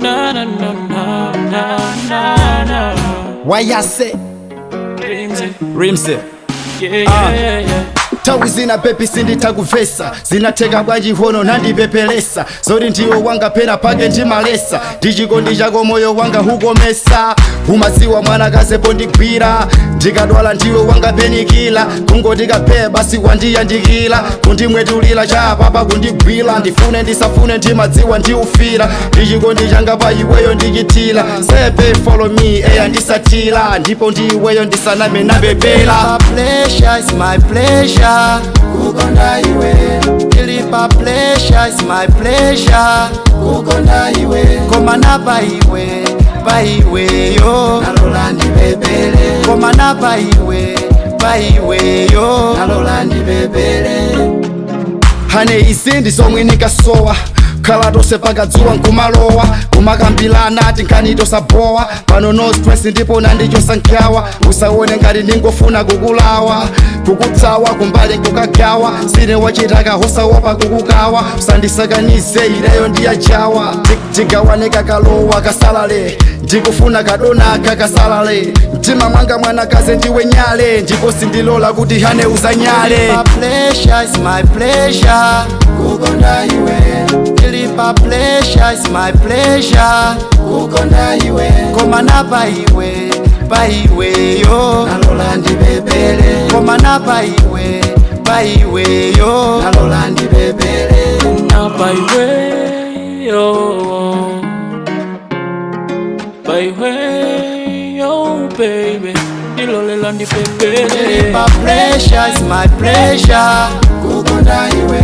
Na na na na na na na. Why I say Limzy? Yeah. Tawi zina pepi sinditaguvesa zinateka bwanji hono nandipepelesa zori ndiwo wanga pena pake ndimalesa ndichikondi chako moyo wanga hugomesa umaziwa mwanakazi pondigwira ndikadwala ndiwe wanga penikila kungoti kaphe basi wandiyandikila kundimwetulila chapapa kundigwila ndifune ndisafune ndimadziwa ndiufira ndichikondi changa pa iweyo ndichitila sepe follow me eya ndisatila ndipo ndiweyo ndisaname napepela. Pleasure is my pleasure. Kukonda iwe Ilipa pleasure is my pleasure. kukonda iwe Komana pa iwe yo. nalola ndipepele Komana pa iwe yo. nalola ndipepele. Hane isi ndizomwe nikasowa khala tonse pakadzuwa nkumalowa kumakambilana ati nkanitosabowa pano no stress ndipo nandichosa nkhawa usaone ngati ningofuna kukulawa kukutsawa kumbali nkukagawa sine wachitaka hosawopa kukukawa usandisakanize ileyo ndiyachawa tigawane kakalowa kasalale ndikufuna kadona kakasalale mtima mwanga mwanakazi ndiwe nyale ndipo sindilola kuti hane uzanyale. Pleasure is my pleasure. Kukonda iwe Ilipa pleasure is my pleasure. kukonda iwe Komana pa iwe yo. nalola ndipepele Komana pa iwe yo. nalola ndipepele. Na by way, yo. By way, yo, baby. Ilolela ndipepele. Ilipa pleasure is my pleasure. Kukonda iwe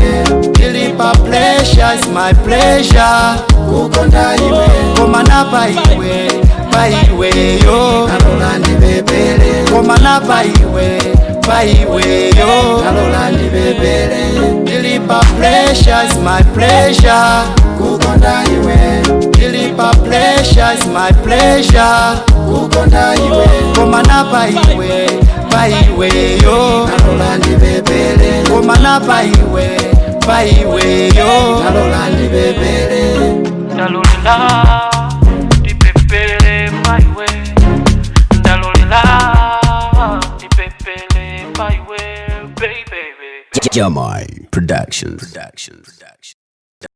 Ilipa pleasure is my pleasure. kukonda iwe Komana pa iwe yo. nalola ndipepele Komana pa iwe yo. nalola ndipepele. Ilipa pleasure is my pleasure. Kukonda iwe Ilipa pleasure is my pleasure. kukonda iwe Komana pa iwe yo. nalola ndipepele Komana pa iwe yo. nalola ndipepele. Ndalolela ndipepele by way. Ndalolela ndipepele by way, baby. JAHMAI Productions.